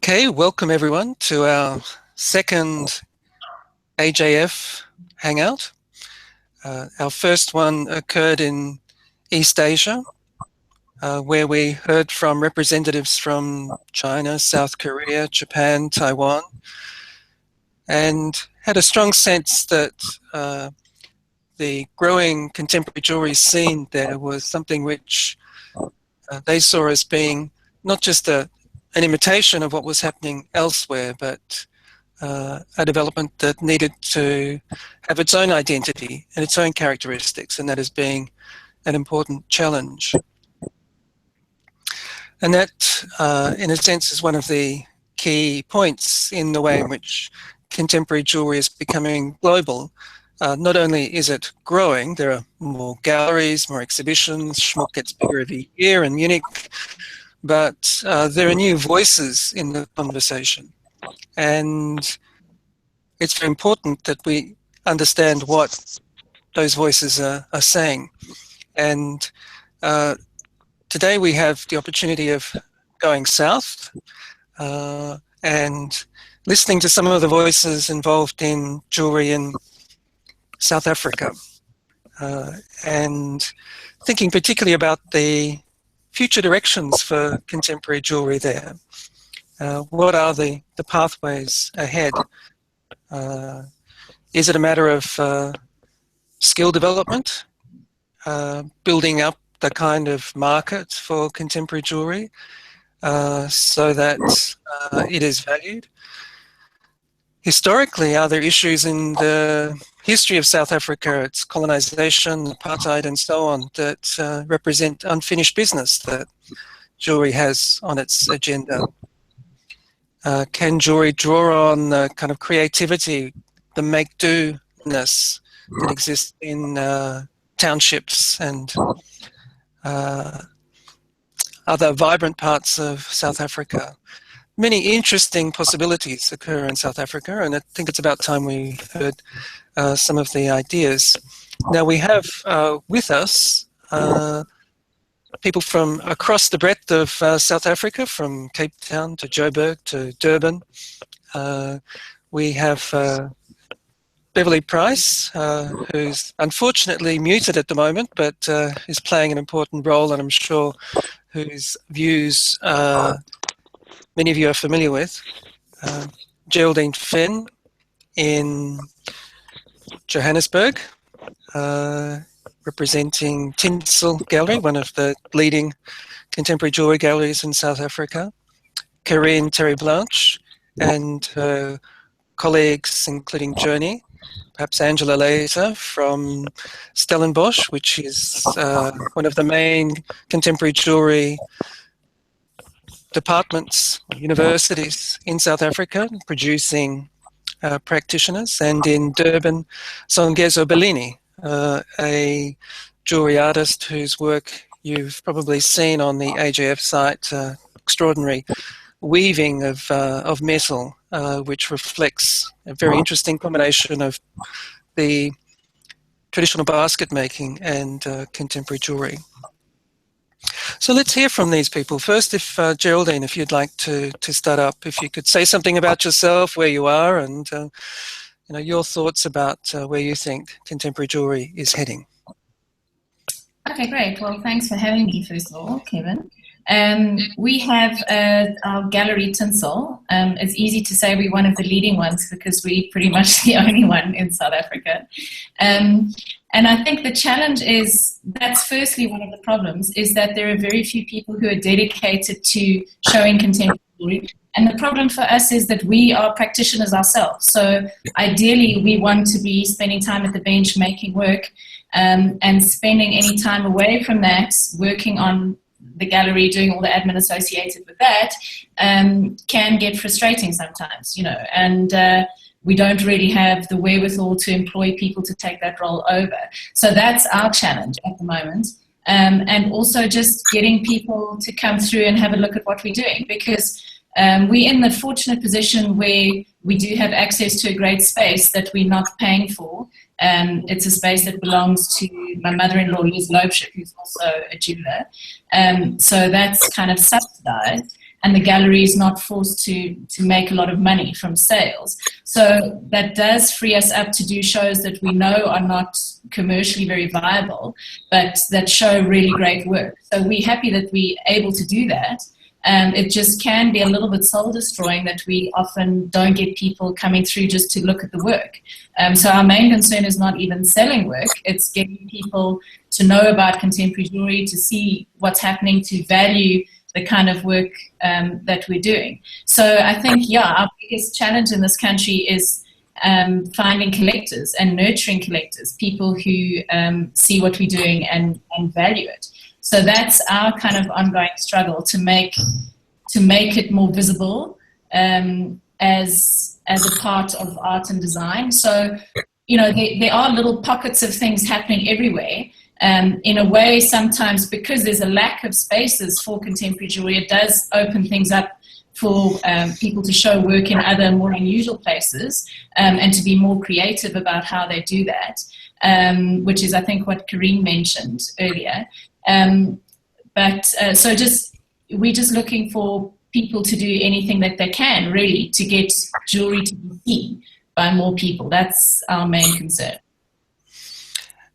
Okay, welcome everyone to our second AJF Hangout. Our first one occurred in East Asia, where we heard from representatives from China, South Korea, Japan, Taiwan, and had a strong sense that the growing contemporary jewelry scene there was something which they saw as being not just an imitation of what was happening elsewhere, but a development that needed to have its own identity and its own characteristics, and that as being an important challenge. And that, in a sense, is one of the key points in the way in which contemporary jewelry is becoming global. Not only is it growing, there are more galleries, more exhibitions, Schmuck gets bigger every year in Munich, but there are new voices in the conversation. And it's very important that we understand what those voices are saying. And today we have the opportunity of going south and listening to some of the voices involved in jewelry in South Africa, and thinking particularly about the future directions for contemporary jewelry there. What are the pathways ahead? Is it a matter of skill development, building up the kind of market for contemporary jewelry so that it is valued? Historically, are there issues in the history of South Africa, its colonization, apartheid, and so on, that represent unfinished business that jewelry has on its agenda? Can jewelry draw on the kind of creativity, the make-do-ness that exists in townships and other vibrant parts of South Africa? Many interesting possibilities occur in South Africa, and I think it's about time we heard some of the ideas. Now we have with us people from across the breadth of South Africa, from Cape Town to Joburg to Durban. We have Beverly Price, who's unfortunately muted at the moment, but is playing an important role, and I'm sure whose views many of you are familiar with. Geraldine Fenn in Johannesburg, representing Tinsel Gallery, one of the leading contemporary jewelry galleries in South Africa. Corinne Terry Blanche and her colleagues, including Journey, perhaps Angela later, from Stellenbosch, which is one of the main contemporary jewelry departments, universities in South Africa, producing practitioners, and in Durban, Songezo Bellini, a jewelry artist whose work you've probably seen on the AJF site, extraordinary weaving of metal, which reflects a very interesting combination of the traditional basket making and contemporary jewelry. So let's hear from these people. First, if Geraldine, if you'd like to start up, if you could say something about yourself, where you are, and your thoughts about where you think contemporary jewelry is heading. Okay, great. Well, thanks for having me, first of all, Kevin. We have our gallery Tinsel. It's easy to say we're one of the leading ones because we're pretty much the only one in South Africa. And I think the challenge is, that's firstly one of the problems, is that there are very few people who are dedicated to showing contemporary jewelry. And the problem for us is that we are practitioners ourselves. So ideally, we want to be spending time at the bench making work, and spending any time away from that, working on the gallery, doing all the admin associated with that, can get frustrating sometimes, and we don't really have the wherewithal to employ people to take that role over. So that's our challenge at the moment. And also just getting people to come through and have a look at what we're doing, because we're in the fortunate position where we do have access to a great space that we're not paying for. It's a space that belongs to my mother-in-law, Liz Loebschip, who's also a jeweler. So that's kind of subsidized. and the gallery is not forced to make a lot of money from sales. So that does free us up to do shows that we know are not commercially very viable, but that show really great work. So we're happy that we're able to do that. It just can be a little bit soul destroying that we often don't get people coming through just to look at the work. So our main concern is not even selling work, it's getting people to know about contemporary jewelry, to see what's happening, to value the kind of work that we're doing. So I think, yeah, our biggest challenge in this country is finding collectors and nurturing collectors, people who see what we're doing and value it. So that's our kind of ongoing struggle to make it more visible as a part of art and design. So, you know, there are little pockets of things happening everywhere. In a way, sometimes because there's a lack of spaces for contemporary jewelry, it does open things up for people to show work in other more unusual places and to be more creative about how they do that, which is, I think, what Karine mentioned earlier. So we're just looking for people to do anything that they can, really, to get jewelry to be seen by more people. That's our main concern.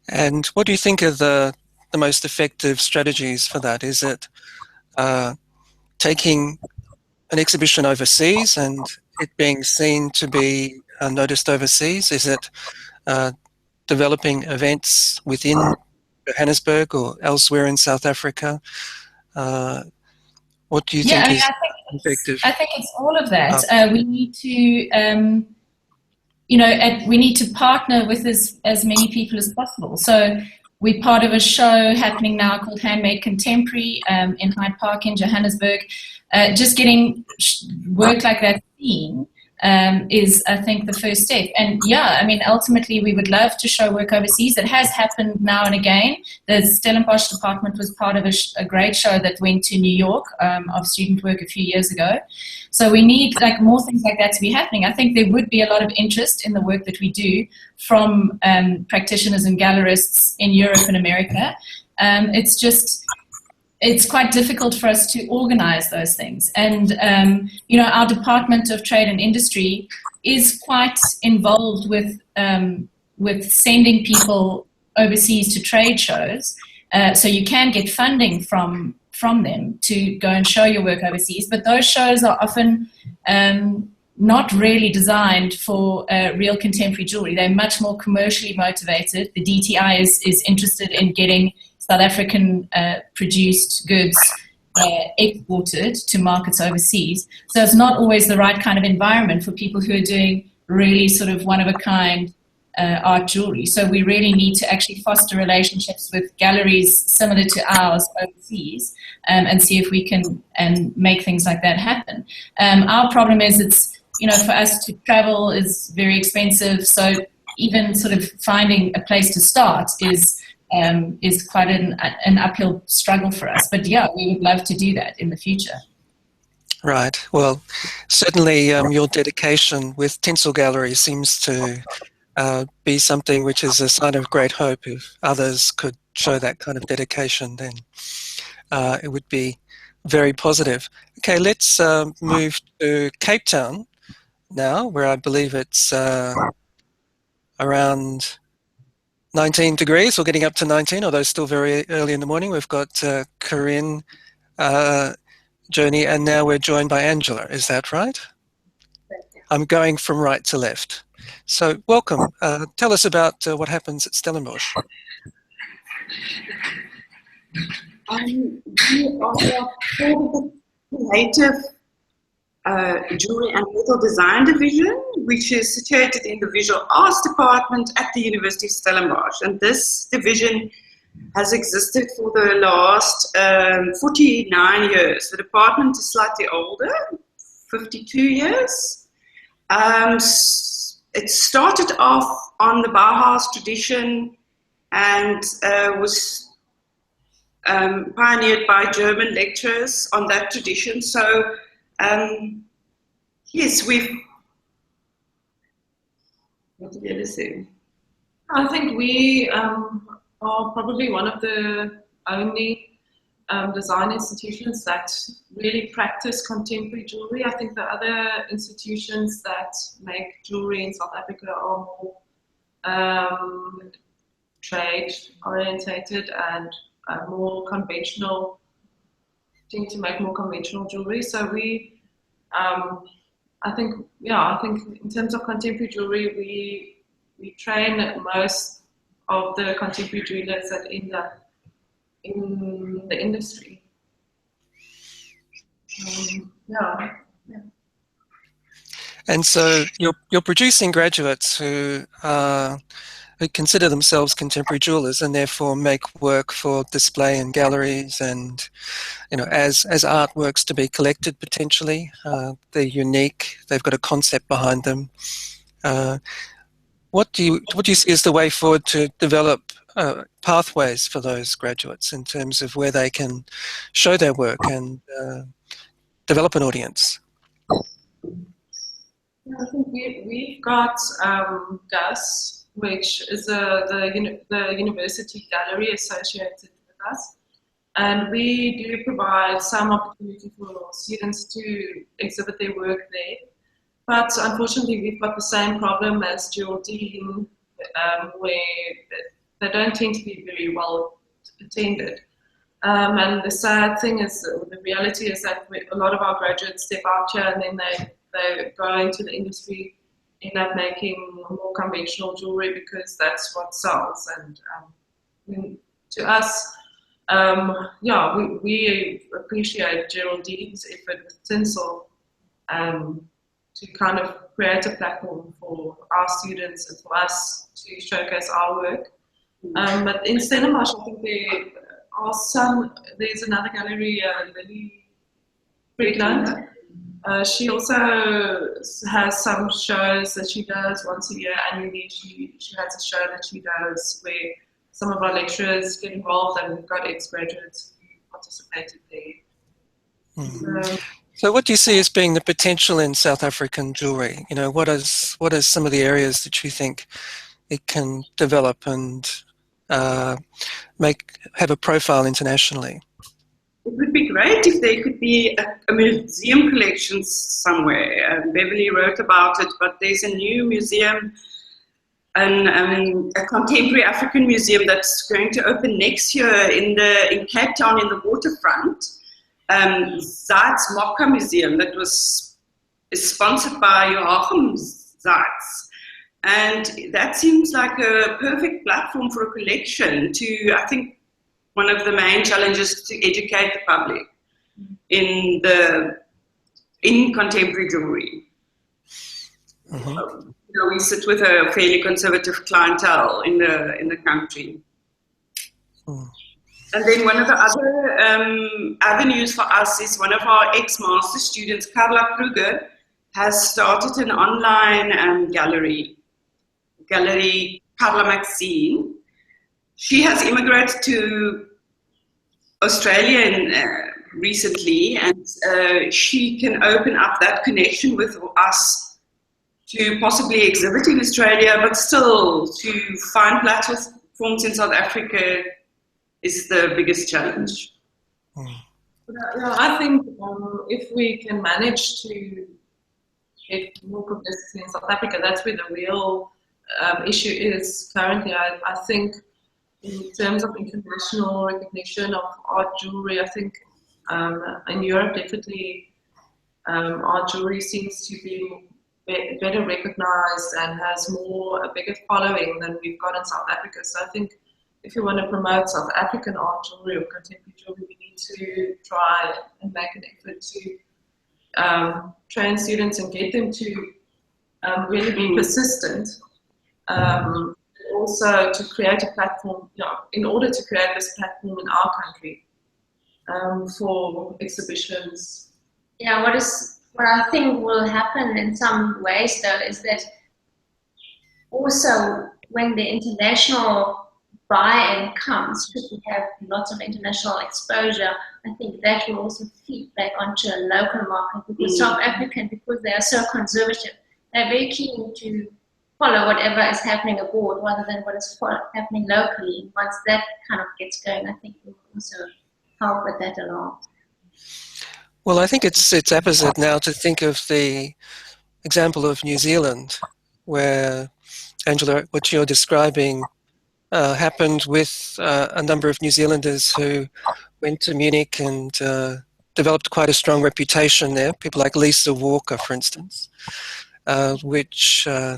And what do you think are the most effective strategies for that? Is it taking an exhibition overseas and it being seen to be noticed overseas? Is it developing events within Johannesburg or elsewhere in South Africa? What do you think is effective? I think it's all of that. We need to... we need to partner with as many people as possible. So we're part of a show happening now called Handmade Contemporary in Hyde Park in Johannesburg. Just getting work like that seen is, I think, the first step. And yeah, I mean, ultimately we would love to show work overseas. It has happened now and again. The Stellenbosch department was part of a great show that went to New York of student work a few years ago. So we need more things like that to be happening. I think there would be a lot of interest in the work that we do from practitioners and gallerists in Europe and America. It's quite difficult for us to organize those things. And, our Department of Trade and Industry is quite involved with sending people overseas to trade shows. So you can get funding from them to go and show your work overseas. But those shows are often not really designed for real contemporary jewelry. They're much more commercially motivated. The DTI is interested in getting South African produced goods exported to markets overseas. So it's not always the right kind of environment for people who are doing really sort of one-of-a-kind art jewelry. So we really need to actually foster relationships with galleries similar to ours overseas and see if we can make things like that happen. Our problem is for us to travel is very expensive. So even sort of finding a place to start is quite an uphill struggle for us. But yeah, we would love to do that in the future. Right. Well, certainly your dedication with Tinsel Gallery seems to be something which is a sign of great hope. If others could show that kind of dedication, then it would be very positive. Okay, let's move to Cape Town now, where I believe it's around 19 degrees, or getting up to 19, although still very early in the morning. We've got Karine, Joni, and now we're joined by Angela. Is that right? I'm going from right to left. So welcome. Tell us about what happens at Stellenbosch. We are the creative jewelry and metal design division, which is situated in the visual arts department at the University of Stellenbosch. And this division has existed for the last 49 years. The department is slightly older, 52 years. It started off on the Bauhaus tradition and was pioneered by German lecturers on that tradition. So yes, what did you ever say? I think we are probably one of the only design institutions that really practice contemporary jewelry. I think the other institutions that make jewelry in South Africa are more trade orientated and more conventional, tend to make more conventional jewelry. So we, I think in terms of contemporary jewelry, we train most of the contemporary jewelers that end up in the industry. Yeah. And so you're producing graduates who consider themselves contemporary jewelers and therefore make work for display in galleries and, as artworks to be collected potentially. They're unique. They've got a concept behind them. What do you see as the way forward to develop pathways for those graduates in terms of where they can show their work and develop an audience? I think we've got GUS, which is the university gallery associated with us. And we do provide some opportunity for students to exhibit their work there. But unfortunately, we've got the same problem as Geraldine, where they don't tend to be very well attended. And the sad thing is, the reality is that a lot of our graduates step out here and then they go into the industry, end up making more conventional jewelry because that's what sells. And to us, we appreciate Geraldine's effort with Tinsel to kind of create a platform for our students and for us to showcase our work. But in Stellenbosch, I think there's another gallery, Lily Friedland. She also has some shows that she does once a year annually. She has a show that she does where some of our lecturers get involved, and we've got ex-graduates who participated there. So what do you see as being the potential in South African jewelry? What are some of the areas that you think it can develop and have a profile internationally? It would be great if there could be a museum collection somewhere. Beverly wrote about it, but there's a new museum, a contemporary African museum that's going to open next year in Cape Town in the waterfront. Zaid's Mokka Museum that is sponsored by Joachim Zaid's. And that seems like a perfect platform for a collection to, I think, one of the main challenges is to educate the public in contemporary jewelry. Mm-hmm. We sit with a fairly conservative clientele in the country. Mm. And then one of the other avenues for us is one of our ex-master students, Carla Kruger, has started an online gallery, Carla Maxine. She has immigrated to Australia recently, and she can open up that connection with us to possibly exhibit in Australia, but still to find platforms in South Africa is the biggest challenge. I think if we can manage to get more publicity in South Africa, that's where the real issue is currently. I think in terms of international recognition of art jewelry, I think in Europe definitely art jewelry seems to be better recognized and has a bigger following than we've got in South Africa. So I think if you want to promote South African art jewelry or contemporary jewelry, we need to try and make an effort to train students and get them to really be persistent. Also to create a platform, in order to create this platform in our country for exhibitions. Yeah, what I think will happen in some ways though is that also when the international buy-in comes, because we have lots of international exposure, I think that will also feed back onto a local market, because South African, because they are so conservative, they're very keen to follow whatever is happening abroad rather than what is happening locally. And once that kind of gets going, I think we'll also help with that a lot. Well, I think it's apposite now to think of the example of New Zealand, where, Angela, what you're describing happened with a number of New Zealanders who went to Munich and developed quite a strong reputation there. People like Lisa Walker, for instance, where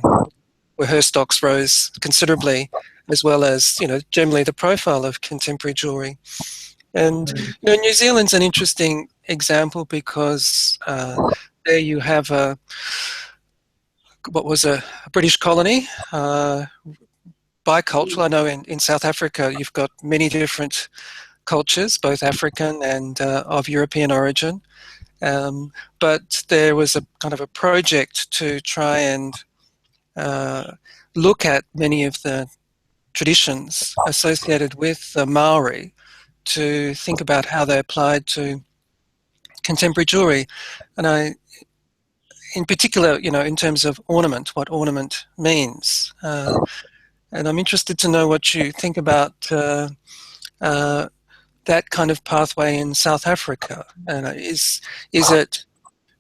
her stocks rose considerably, as well as, generally the profile of contemporary jewellery. And New Zealand's an interesting example because there you have what was a British colony, bicultural. I know in South Africa you've got many different cultures, both African and of European origin. But there was a kind of a project to try and look at many of the traditions associated with the Maori to think about how they applied to contemporary jewellery. And in particular, in terms of ornament, what ornament means. And I'm interested to know what you think about that kind of pathway in South Africa. And is it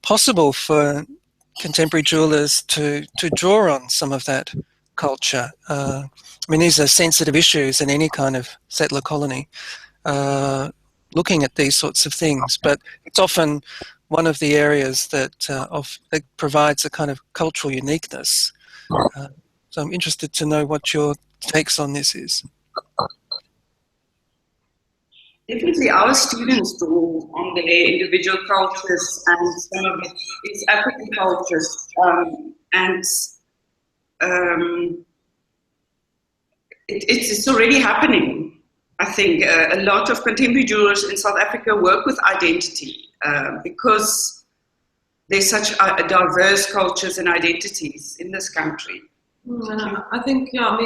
possible for contemporary jewellers to draw on some of that culture? I mean, these are sensitive issues in any kind of settler colony, looking at these sorts of things. But it's often one of the areas that provides a kind of cultural uniqueness. So I'm interested to know what your takes on this is. Definitely, our students draw on their individual cultures, and some of it is African cultures, it's already happening. I think a lot of contemporary jewelers in South Africa work with identity because there's such a diverse cultures and identities in this country. I think, I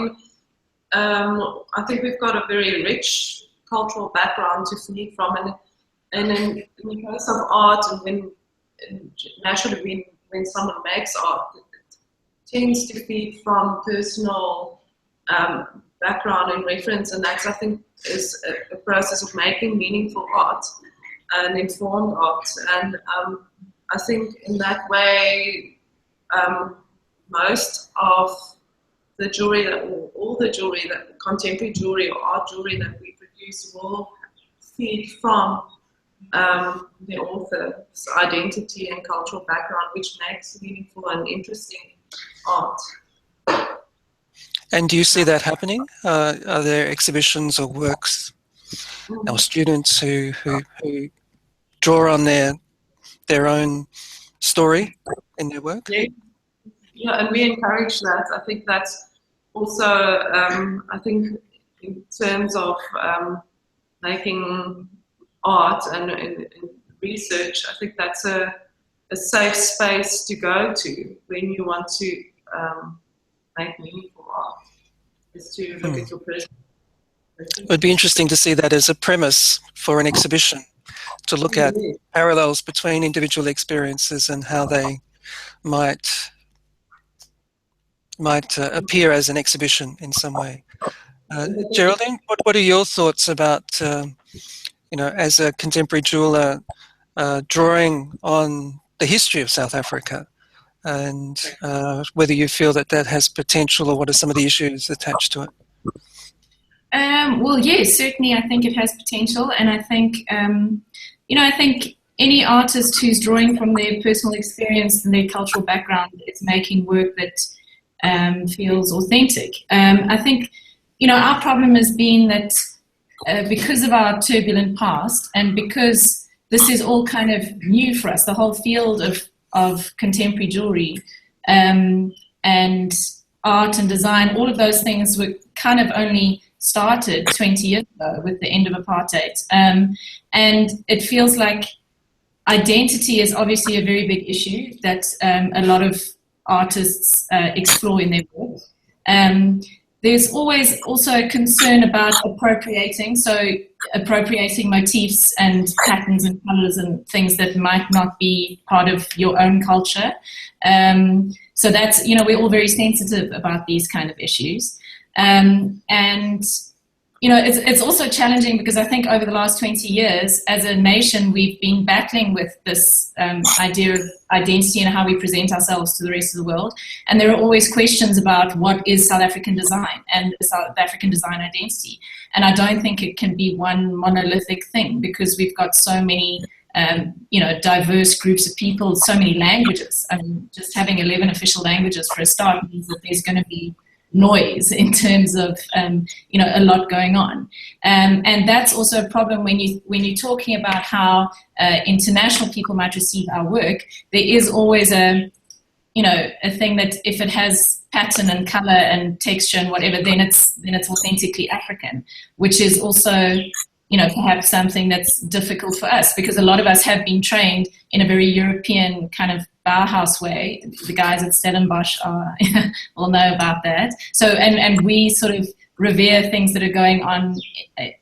think we've got a very rich cultural background to feed from, and in the case of art, and naturally when someone makes art, it tends to feed from personal background and reference, and that, I think, is a process of making meaningful art and informed art. And I think in that way, most of the jewelry all the jewelry that contemporary jewelry or art jewelry that we produce will feed from the author's identity and cultural background, which makes meaningful and interesting art. And do you see that happening? Are there exhibitions or works or students who draw on their own story in their work? Yeah, and we encourage that. I think that's also, I think in terms of making art and research, I think that's a safe space to go to when you want to make meaningful art, is to look at your personal. It would be interesting to see that as a premise for an exhibition, to look at parallels between individual experiences and how they might appear as an exhibition in some way. Geraldine, what are your thoughts about, as a contemporary jeweller, drawing on the history of South Africa, and whether you feel that has potential, or what are some of the issues attached to it? Well, yes, certainly I think it has potential, and I think, I think any artist who's drawing from their personal experience and their cultural background is making work that feels authentic. I think, our problem has been that because of our turbulent past, and because this is all kind of new for us, the whole field of contemporary jewelry and art and design, all of those things were kind of only started 20 years ago with the end of apartheid. And it feels like identity is obviously a very big issue that a lot of artists explore in their work. There's always also a concern about appropriating motifs and patterns and colors and things that might not be part of your own culture. So that's, we're all very sensitive about these kind of issues. And, it's also challenging because I think over the last 20 years, as a nation, we've been battling with this idea of identity and how we present ourselves to the rest of the world. And there are always questions about what is South African design and South African design identity. And I don't think it can be one monolithic thing because we've got so many diverse groups of people, so many languages. I mean, just having 11 official languages for a start means that there's going to be noise in terms of a lot going on, and that's also a problem when you're talking about how international people might receive our work. There is always a thing that if it has pattern and color and texture and whatever, then it's authentically African, which is also perhaps something that's difficult for us because a lot of us have been trained in a very European kind of Bauhaus way. The guys at Stellenbosch will know about that. So, and we sort of revere things that are going on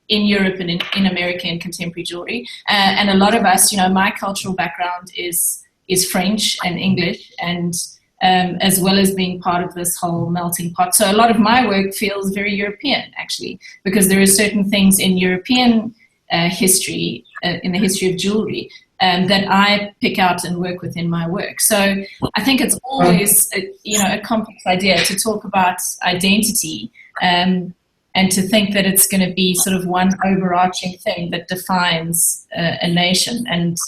in Europe and in America in contemporary jewelry. And a lot of us, my cultural background is French and English, and as well as being part of this whole melting pot. So a lot of my work feels very European, actually, because there are certain things in European history, in the history of jewelry, that I pick out and work with in my work. So I think it's always, a complex idea to talk about identity and to think that it's going to be sort of one overarching thing that defines a nation. And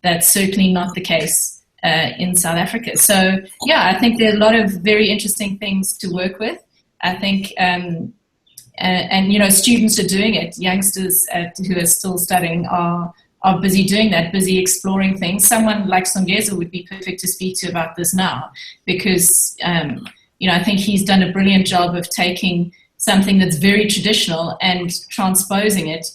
that's certainly not the case in South Africa. So yeah, I think there are a lot of very interesting things to work with. I think, and students are doing it. Youngsters who are still studying are busy doing that, busy exploring things. Someone like Songezo would be perfect to speak to about this now, because I think he's done a brilliant job of taking something that's very traditional and transposing it,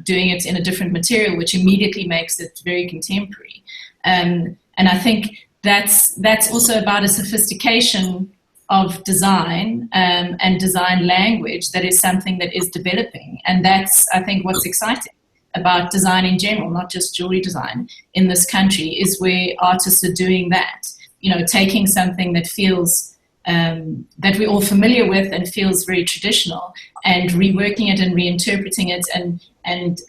doing it in a different material, which immediately makes it very contemporary. And I think that's also about a sophistication of design and design language that is something that is developing. And that's, I think, what's exciting about design in general, not just jewelry design in this country, is where artists are doing that, taking something that feels, that we're all familiar with and feels very traditional, and reworking it and reinterpreting it and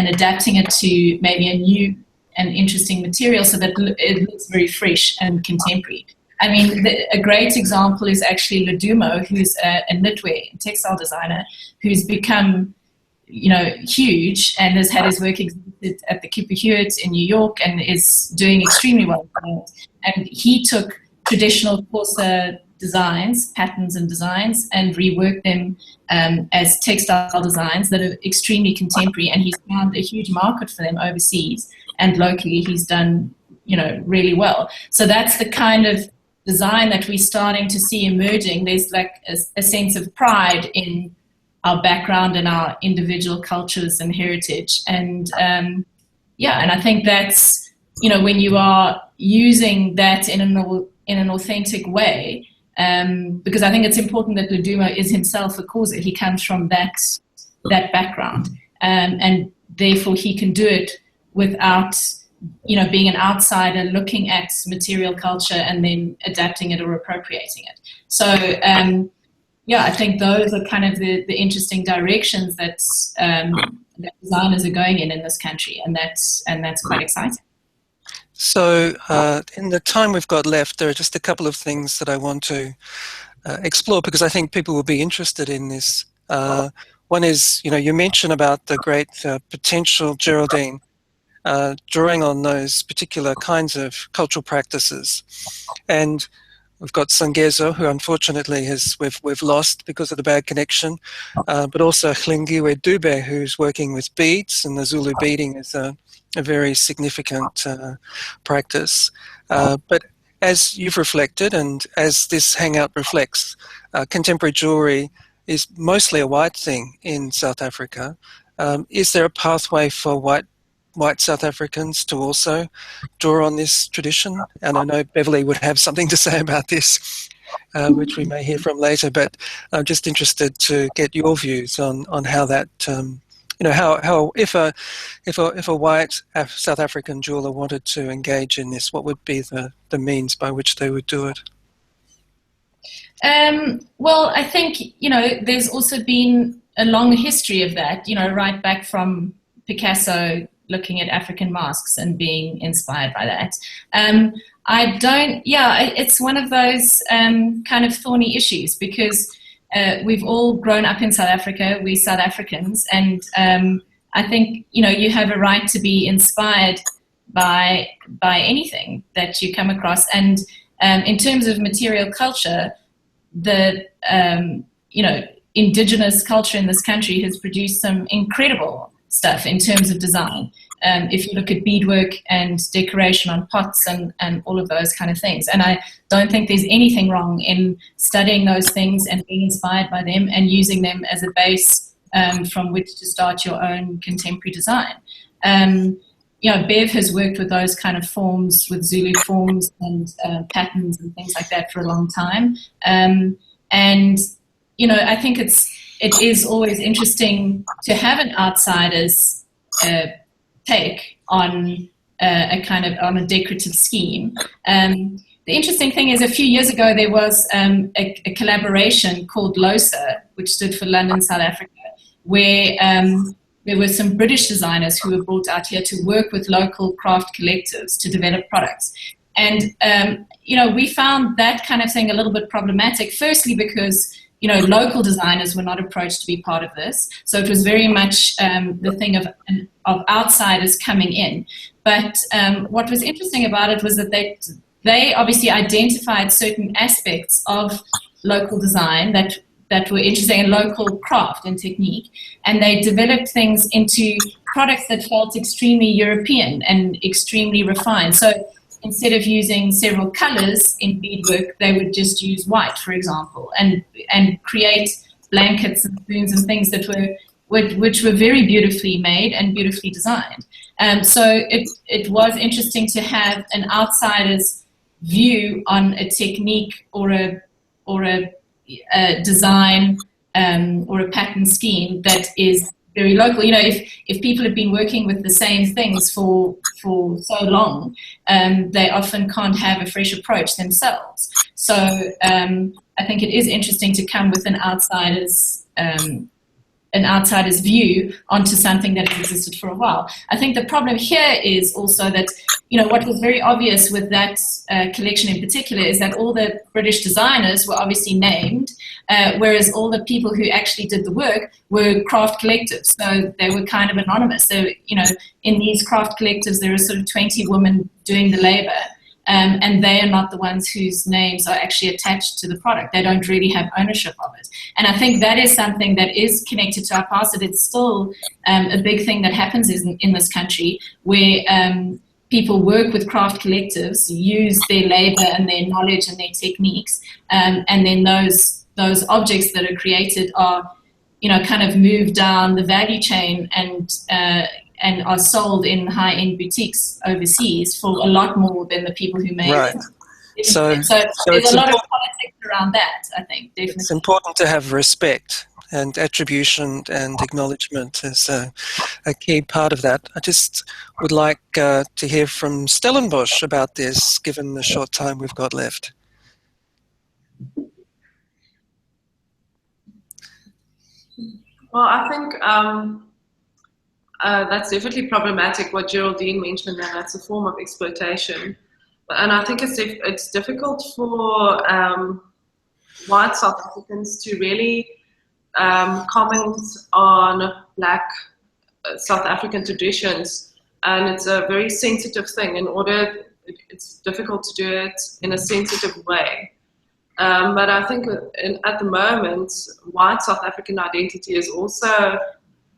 adapting it to maybe a new and interesting material so that it looks very fresh and contemporary. I mean, a great example is actually Ledumo, who's a knitwear and textile designer who's become, huge and has had his work exhibited at the Cooper Hewitt in New York and is doing extremely well. And he took traditional Corsa designs, patterns and designs, and reworked them as textile designs that are extremely contemporary, and he's found a huge market for them overseas, and locally he's done, really well. So that's the kind of design that we're starting to see emerging. There's like a sense of pride in our background and our individual cultures and heritage. And and I think that's, when you are using that in an authentic way, because I think it's important that Ledumo is himself a Xhosa. He comes from that background, and therefore he can do it without, being an outsider looking at material culture and then adapting it or appropriating it. So, I think those are kind of the interesting directions that designers are going in this country, and that's quite exciting. So in the time we've got left, there are just a couple of things that I want to explore, because I think people will be interested in this. One is, you mentioned about the great potential, Geraldine, drawing on those particular kinds of cultural practices. And we've got Songezo, who unfortunately we've lost because of the bad connection, but also Hlingiwe Dube, who's working with beads, and the Zulu beading is a very significant practice. But as you've reflected, and as this Hangout reflects, contemporary jewelry is mostly a white thing in South Africa. Is there a pathway for white South Africans to also draw on this tradition? And I know Beverly would have something to say about this, which we may hear from later, but I'm just interested to get your views on how that, how if a white South African jeweler wanted to engage in this, what would be the means by which they would do it? Well, I think, there's also been a long history of that, right back from Picasso looking at African masks and being inspired by that. It's one of those kind of thorny issues, because we've all grown up in South Africa, we're South Africans, and I think, you have a right to be inspired by anything that you come across. And in terms of material culture, the indigenous culture in this country has produced some incredible stuff in terms of design. If you look at beadwork and decoration on pots and all of those kind of things. And I don't think there's anything wrong in studying those things and being inspired by them and using them as a base from which to start your own contemporary design. Bev has worked with those kind of forms, with Zulu forms and patterns and things like that for a long time. I think it is always interesting to have an outsider's take on a decorative scheme. The interesting thing is, a few years ago there was a collaboration called LOSA, which stood for London, South Africa, where there were some British designers who were brought out here to work with local craft collectives to develop products. And we found that kind of thing a little bit problematic, firstly because local designers were not approached to be part of this. So it was very much the thing of outsiders coming in. But what was interesting about it was that they obviously identified certain aspects of local design that were interesting, in local craft and technique. And they developed things into products that felt extremely European and extremely refined. So instead of using several colors in beadwork, they would just use white, for example, and create blankets and spoons and things that which were very beautifully made and beautifully designed. So it was interesting to have an outsider's view on a technique or a design or a pattern scheme that is very local. If people have been working with the same things for so long, they often can't have a fresh approach themselves. So I think it is interesting to come with an outsider's view onto something that has existed for a while. I think the problem here is also that, what was very obvious with that collection in particular is that all the British designers were obviously named, whereas all the people who actually did the work were craft collectives. So they were kind of anonymous. So, in these craft collectives, there are sort of 20 women doing the labor. And they are not the ones whose names are actually attached to the product. They don't really have ownership of it. And I think that is something that is connected to our past, that it's still a big thing that happens in this country, where people work with craft collectives, use their labor and their knowledge and their techniques, and then those objects that are created are, kind of moved down the value chain and are sold in high-end boutiques overseas for a lot more than the people who made it. So there's a lot of politics around that, I think, definitely. It's important to have respect, and attribution and acknowledgement is a key part of that. I just would like to hear from Stellenbosch about this, given the short time we've got left. Well, I think that's definitely problematic, what Geraldine mentioned, and that's a form of exploitation. And I think it's difficult for white South Africans to really comment on Black South African traditions, and it's a very sensitive thing. It's difficult to do it in a sensitive way. But I think at the moment, white South African identity is also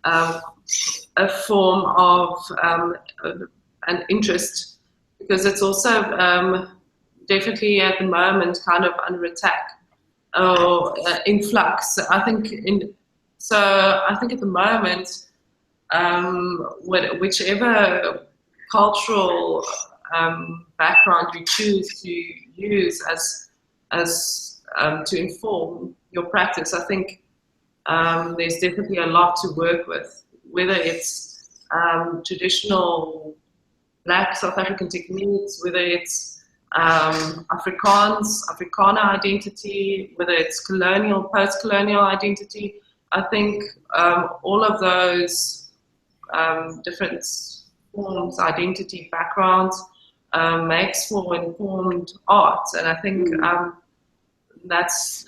a form of an interest, because it's also definitely at the moment kind of under attack or in flux. I think at the moment, whichever cultural background you choose to use as to inform your practice, I think there's definitely a lot to work with, whether it's traditional Black South African techniques, whether it's Afrikaner identity, whether it's colonial, post-colonial identity. I think all of those different forms, identity, backgrounds, makes for informed art. And I think that's,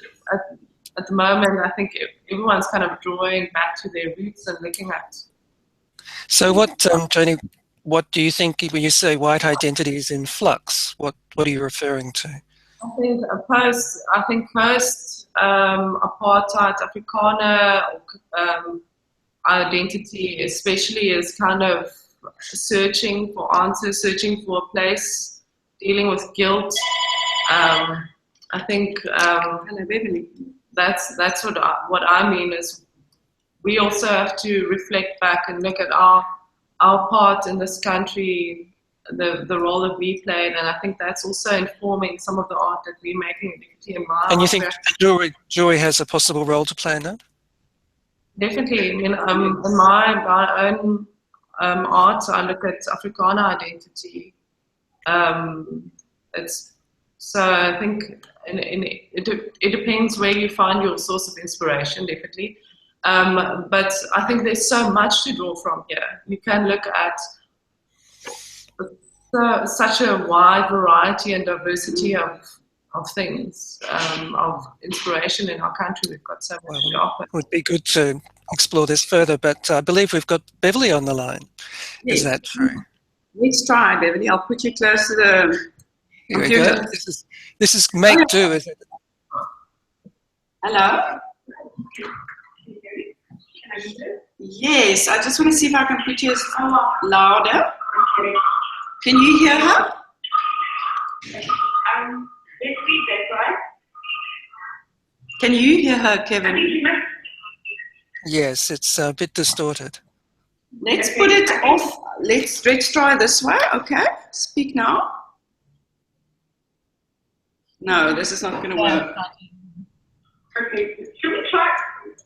at the moment, I think everyone's kind of drawing back to their roots and looking at. So what, Joni, what do you think when you say white identity is in flux? What are you referring to? I think post apartheid Afrikaner identity especially is kind of searching for answers, searching for a place, dealing with guilt. I think that's what I mean is we also have to reflect back and look at our part in this country, the role that we played, and I think that's also informing some of the art that we're making. And you think jewelry has a possible role to play in that? Definitely. I mean, in my own art, I look at Afrikaner identity. So I think it depends where you find your source of inspiration, definitely. But I think there's so much to draw from here. You can look at such a wide variety and diversity of things, of inspiration in our country. We've got so much to offer. It would be good to explore this further, but I believe we've got Beverly on the line. Yes. Is that true? Let's try, Beverly. I'll put you close to the computer. This is make do, is it? Hello? Yes, I just want to see if I can put you louder. Can you hear her? Can you hear her, Kevin? Yes, it's a bit distorted. Let's put it off. Let's try this way, okay? Speak now. No, this is not going to work. Okay, should we try?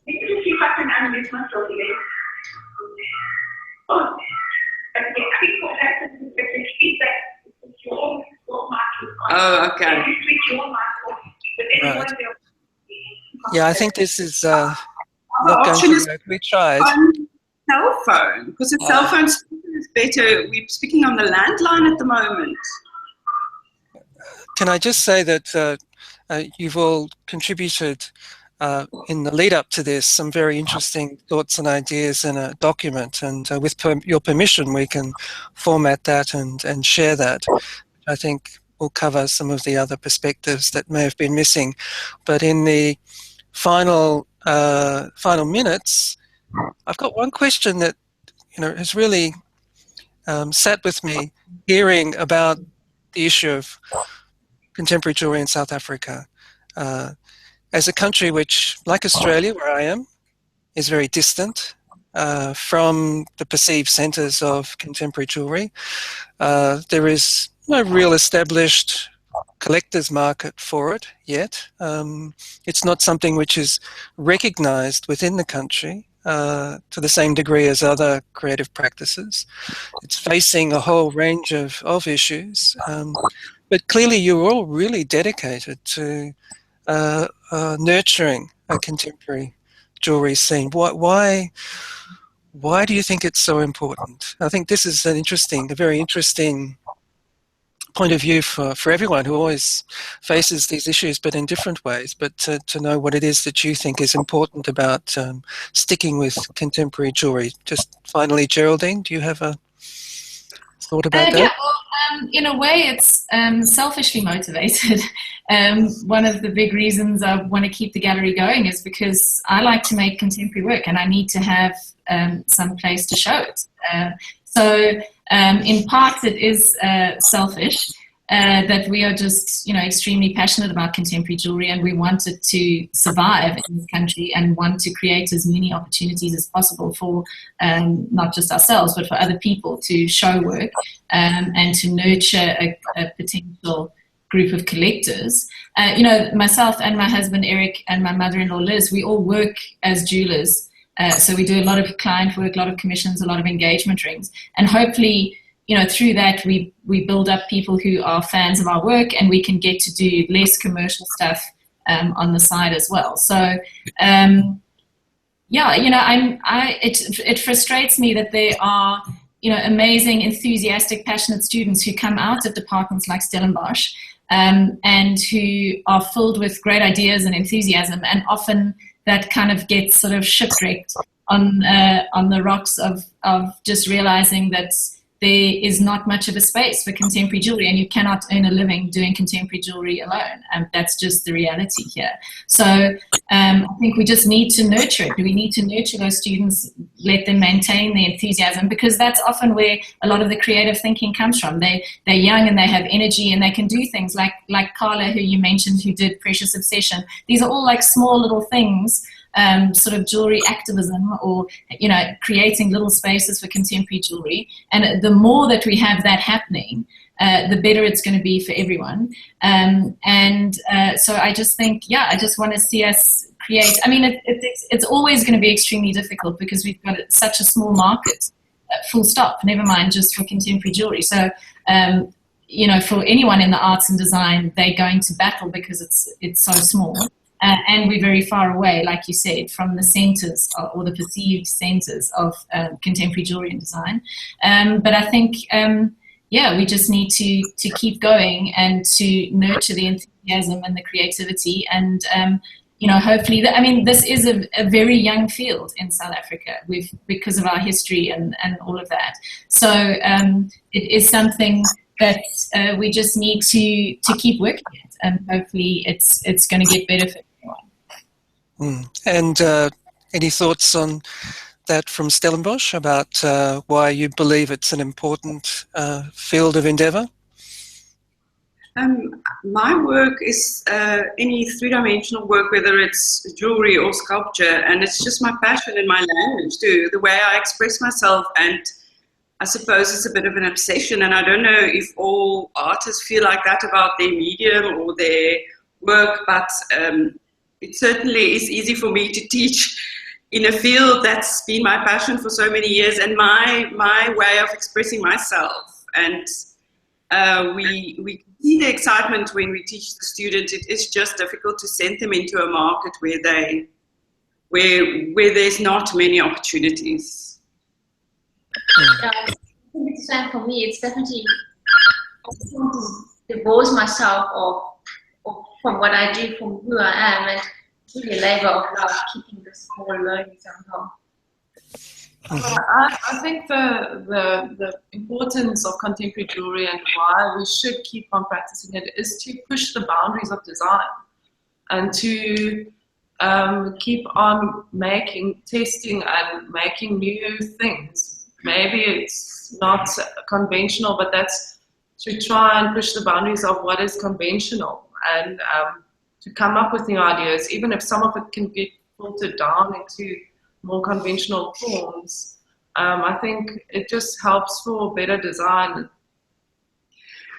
Maybe to see if I can unmute myself again. Oh, okay. I think what happens is that the feedback is your mic is on. Oh, okay. You switch your mic off, but everyone else. Yeah, I think this is not going to work. We tried. Cell phone, because the cell phone speaker is better. We're speaking on the landline at the moment. Can I just say that you've all contributed in the lead up to this some very interesting thoughts and ideas in a document, and with your permission we can format that and share that. I think we'll cover some of the other perspectives that may have been missing. But in the final minutes, I've got one question that has really sat with me, hearing about the issue of contemporary jewelry in South Africa. As a country which, like Australia, where I am, is very distant from the perceived centres of contemporary jewelry, there is no real established collector's market for it yet. It's not something which is recognised within the country to the same degree as other creative practices. It's facing a whole range of issues. But clearly you're all really dedicated to nurturing a contemporary jewelry scene. Why do you think it's so important? I think this is a very interesting point of view for everyone who always faces these issues, but in different ways. But to know what it is that you think is important about sticking with contemporary jewelry. Just finally, Geraldine, do you have a thought about that? Yeah, well, in a way, it's selfishly motivated. One of the big reasons I want to keep the gallery going is because I like to make contemporary work, and I need to have some place to show it. So in part, it is selfish that we are just, extremely passionate about contemporary jewelry, and we want it to survive in this country and want to create as many opportunities as possible for not just ourselves, but for other people to show work and to nurture a potential group of collectors. Myself and my husband Eric and my mother-in-law Liz, we all work as jewelers. So we do a lot of client work, a lot of commissions, a lot of engagement rings. And hopefully, through that, we build up people who are fans of our work, and we can get to do less commercial stuff on the side as well. So yeah, it frustrates me that there are, amazing, enthusiastic, passionate students who come out of departments like Stellenbosch, and who are filled with great ideas and enthusiasm, and often that kind of gets sort of shipwrecked on the rocks of just realizing that there is not much of a space for contemporary jewelry, and you cannot earn a living doing contemporary jewelry alone. And that's just the reality here. So I think we just need to nurture it. We need to nurture those students, let them maintain their enthusiasm, because that's often where a lot of the creative thinking comes from. They're young and they have energy, and they can do things like Carla, who you mentioned, who did Precious Obsession. These are all like small little things, sort of jewelry activism, or creating little spaces for contemporary jewelry. And the more that we have that happening, the better it's going to be for everyone. So I just think, I just want to see us create. I mean, it's always going to be extremely difficult because we've got such a small market, full stop, never mind just for contemporary jewelry. So for anyone in the arts and design, they're going to battle because it's so small. And we're very far away, like you said, from the centres or the perceived centres of contemporary jewelry and design. But I think, we just need to keep going and to nurture the enthusiasm and the creativity. And, hopefully, this is a very young field in South Africa because of our history and all of that. So it is something that we just need to keep working at, and hopefully it's going to get better for everyone. And any thoughts on that from Stellenbosch about why you believe it's an important field of endeavour? My work is any three-dimensional work, whether it's jewelry or sculpture, and it's just my passion and my language too, the way I express myself. And I suppose it's a bit of an obsession, and I don't know if all artists feel like that about their medium or their work, but it certainly is easy for me to teach in a field that's been my passion for so many years, and my way of expressing myself. And we see the excitement when we teach the students. It is just difficult to send them into a market where there's not many opportunities. Yeah, I think it's the same for me. It's definitely, I just want to divorce myself from what I do, from who I am, and it's really a labour of love keeping this all learning somehow. I think the importance of contemporary jewelry and why we should keep on practicing it is to push the boundaries of design and to keep on testing and making new things. Maybe it's not conventional, but that's to try and push the boundaries of what is conventional and to come up with new ideas, even if some of it can get filtered down into more conventional forms. I think it just helps for better design.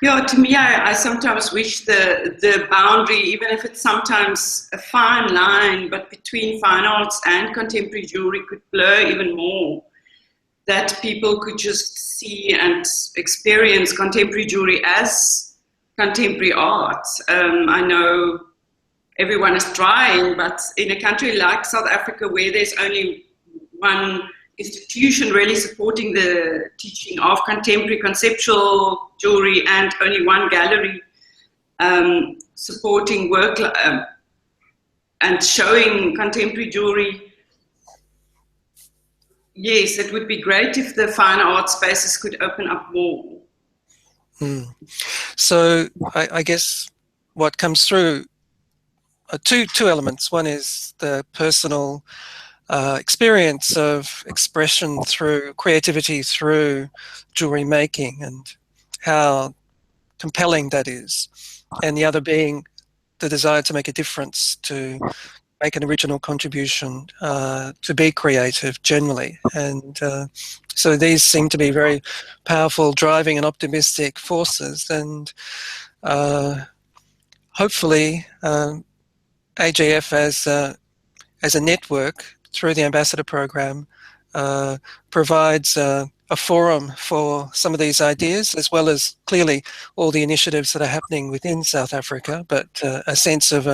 Yeah, to me, I sometimes wish the boundary, even if it's sometimes a fine line, but between fine arts and contemporary jewelry could blur even more. That people could just see and experience contemporary jewelry as contemporary art. I know everyone is trying, but in a country like South Africa, where there's only one institution really supporting the teaching of contemporary conceptual jewelry and only one gallery supporting work and showing contemporary jewelry, yes, it would be great if the fine art spaces could open up more. So I guess what comes through are two elements. One is the personal experience of expression through creativity, through jewelry making, and how compelling that is. And the other being the desire to make a difference, to make an original contribution, to be creative generally. And so these seem to be very powerful, driving and optimistic forces. And hopefully AJF as a network through the Ambassador Program provides a forum for some of these ideas, as well as clearly all the initiatives that are happening within South Africa, but a sense of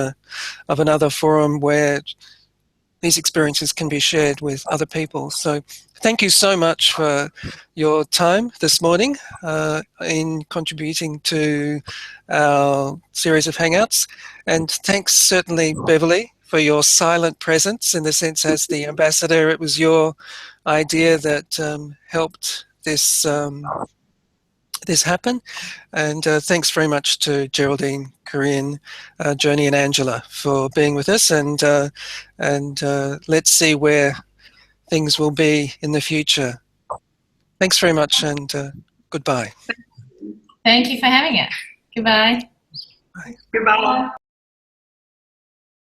another forum where these experiences can be shared with other people. So thank you so much for your time this morning in contributing to our series of Hangouts. And thanks certainly, Beverly, for your silent presence, in the sense as the ambassador. It was your idea that helped this this happen. And thanks very much to Geraldine, Corinne, Joni and Angela for being with us. And let's see where things will be in the future. Thanks very much, and goodbye. Thank you for having us. Goodbye. Goodbye.